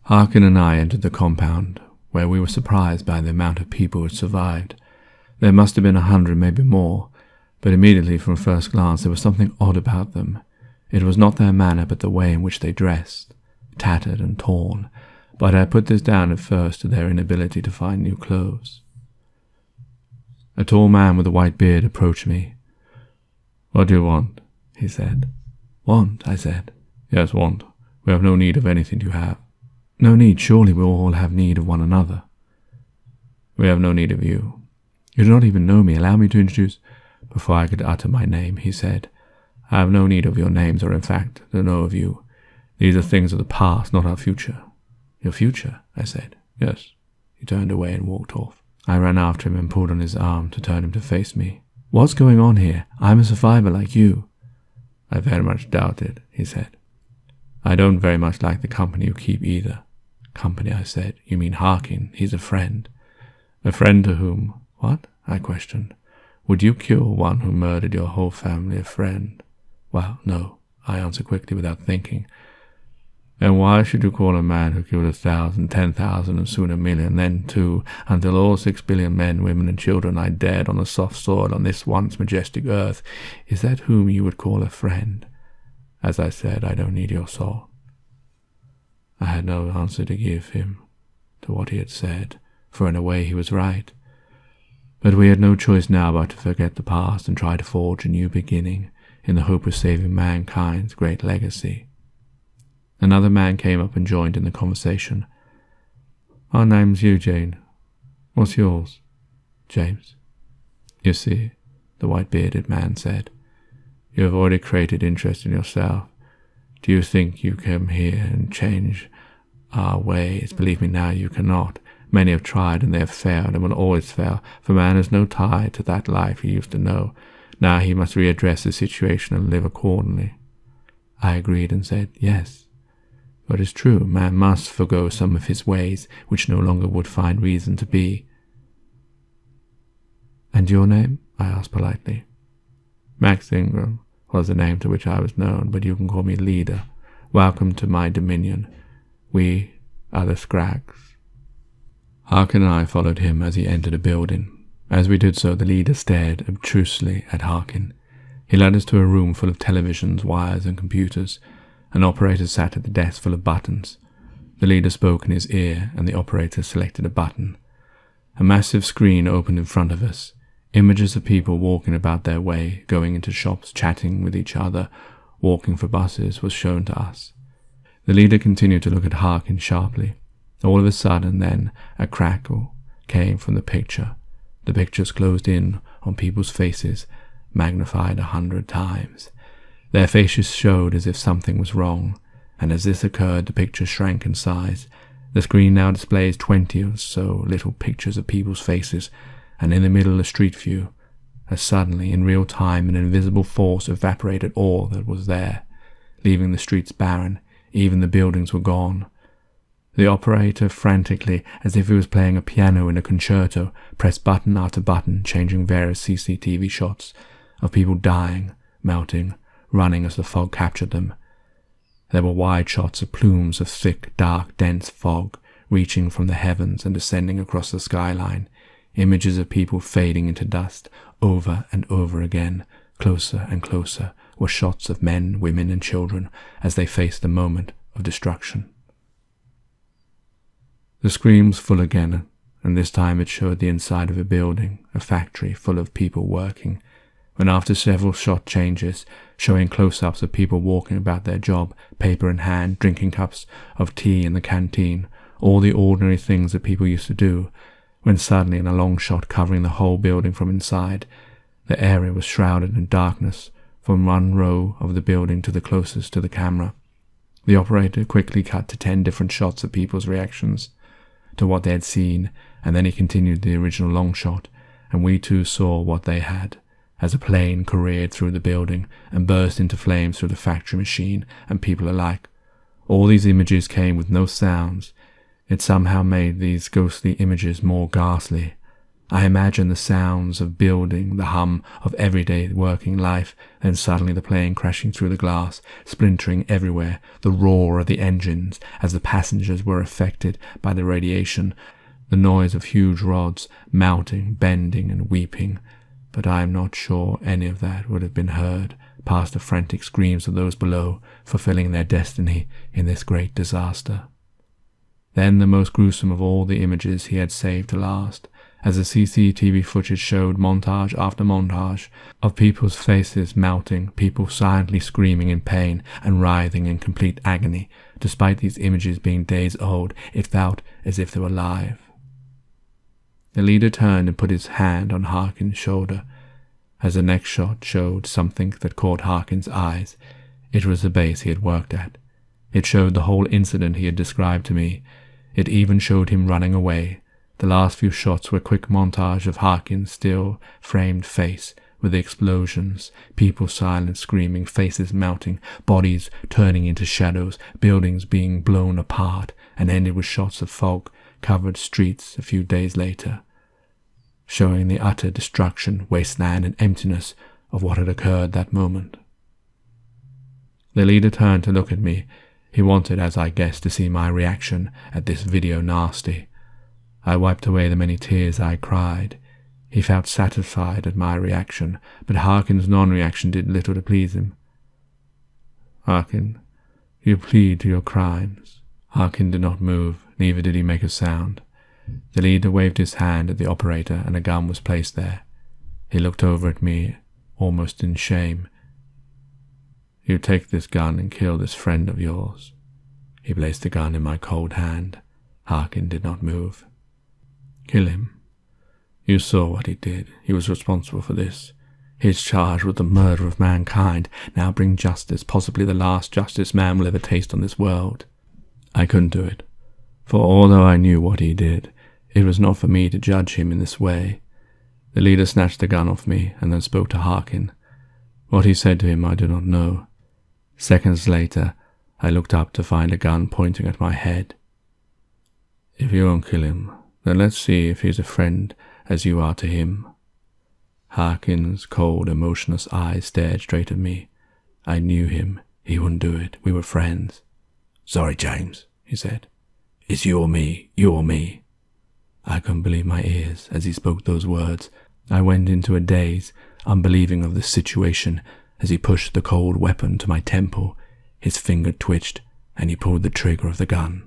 Harkin and I entered the compound, where we were surprised by the amount of people who had survived. There must have been 100, maybe more, but immediately from first glance there was something odd about them. It was not their manner, but the way in which they dressed, tattered and torn, but I put this down at first to their inability to find new clothes. A tall man with a white beard approached me. "What do you want?" he said. "Want?" I said. "Yes, want. We have no need of anything you have." "No need, surely we all have need of one another." "We have no need of you. You do not even know me. Allow me to introduce—" Before I could utter my name, he said, "I have no need of your names, or in fact, to know of you. These are things of the past, not our future." "Your future?" I said. "Yes." He turned away and walked off. I ran after him and pulled on his arm to turn him to face me. "What's going on here? I'm a survivor like you." "I very much doubt it," he said. "I don't very much like the company you keep either." "Company," I said. "You mean Harkin. He's a friend." "A friend to whom?" "What?" I questioned. "Would you kill one who murdered your whole family a friend?" "Well, no," I answered quickly without thinking. "And why should you call a man who killed 1,000, 10,000, and soon 1,000,000, then 2, until all 6 billion men, women, and children lie dead on the soft soil on this once majestic earth, is that whom you would call a friend? As I said, I don't need your soul." I had no answer to give him to what he had said, for in a way he was right. But we had no choice now but to forget the past and try to forge a new beginning in the hope of saving mankind's great legacy. Another man came up and joined in the conversation. "Our name's Eugene. What's yours?" "James." "You see," the white-bearded man said, "you have already created interest in yourself. Do you think you come here and change our ways? Believe me now, you cannot. Many have tried and they have failed and will always fail, for man has no tie to that life he used to know. Now he must readdress the situation and live accordingly." I agreed and said, "Yes. But it's true, man must forgo some of his ways which no longer would find reason to be." "And your name?" I asked politely. "Max Ingram was the name to which I was known, but you can call me Leader. Welcome to my dominion. We are the Scrags." Harkin and I followed him as he entered a building. As we did so, the leader stared obtrusively at Harkin. He led us to a room full of televisions, wires, and computers. An operator sat at the desk full of buttons. The leader spoke in his ear, and the operator selected a button. A massive screen opened in front of us. Images of people walking about their way, going into shops, chatting with each other, walking for buses, was shown to us. The leader continued to look at Harkin sharply. All of a sudden, then, a crackle came from the picture. The pictures closed in on people's faces, magnified 100 times. Their faces showed as if something was wrong, and as this occurred, the picture shrank in size. The screen now displays 20 or so little pictures of people's faces, and in the middle a street view, as suddenly, in real time, an invisible force evaporated all that was there, leaving the streets barren. Even the buildings were gone. The operator, frantically, as if he was playing a piano in a concerto, pressed button after button, changing various CCTV shots of people dying, melting, running as the fog captured them. There were wide shots of plumes of thick, dark, dense fog, reaching from the heavens and descending across the skyline, images of people fading into dust. Over and over again, closer and closer, were shots of men, women, and children as they faced the moment of destruction. The screen was full again, and this time it showed the inside of a building, a factory full of people working, when after several shot changes, showing close-ups of people walking about their job, paper in hand, drinking cups of tea in the canteen, all the ordinary things that people used to do, when suddenly in a long shot covering the whole building from inside, the area was shrouded in darkness from one row of the building to the closest to the camera. The operator quickly cut to 10 different shots of people's reactions to what they had seen, and then he continued the original long shot, and we too saw what they had, as a plane careered through the building and burst into flames through the factory machine and people alike. All these images came with no sounds. It somehow made these ghostly images more ghastly. I imagined the sounds of building, the hum of everyday working life, then suddenly the plane crashing through the glass, splintering everywhere, the roar of the engines as the passengers were affected by the radiation, the noise of huge rods melting, bending and weeping. But I am not sure any of that would have been heard past the frantic screams of those below, fulfilling their destiny in this great disaster. Then the most gruesome of all the images he had saved to last, as the CCTV footage showed montage after montage of people's faces melting, people silently screaming in pain and writhing in complete agony. Despite these images being days old, it felt as if they were alive. The leader turned and put his hand on Harkin's shoulder, as the next shot showed something that caught Harkin's eyes. It was the base he had worked at. It showed the whole incident he had described to me. It even showed him running away. The last few shots were a quick montage of Harkin's still-framed face, with the explosions, people silent screaming, faces melting, bodies turning into shadows, buildings being blown apart, and ended with shots of fog-covered streets a few days later, showing the utter destruction, wasteland, and emptiness of what had occurred that moment. The leader turned to look at me. He wanted, as I guessed, to see my reaction at this video nasty. I wiped away the many tears I cried. He felt satisfied at my reaction, but Harkin's non-reaction did little to please him. "Harkin, you plead to your crimes." Harkin did not move, neither did he make a sound. The leader waved his hand at the operator, and a gun was placed there. He looked over at me, almost in shame. "You take this gun and kill this friend of yours." He placed the gun in my cold hand. Harkin did not move. "Kill him. You saw what he did. He was responsible for this. He is charged with the murder of mankind. Now bring justice, possibly the last justice man will ever taste on this world." I couldn't do it, for although I knew what he did, it was not for me to judge him in this way. The leader snatched the gun off me and then spoke to Harkin. What he said to him I do not know. Seconds later, I looked up to find a gun pointing at my head. "If you won't kill him, then let's see if he's a friend as you are to him." Harkin's cold, emotionless eyes stared straight at me. I knew him. He wouldn't do it. We were friends. "Sorry, James," he said. "It's you or me, you or me." I couldn't believe my ears as he spoke those words. I went into a daze, unbelieving of this situation, as he pushed the cold weapon to my temple. His finger twitched, and he pulled the trigger of the gun.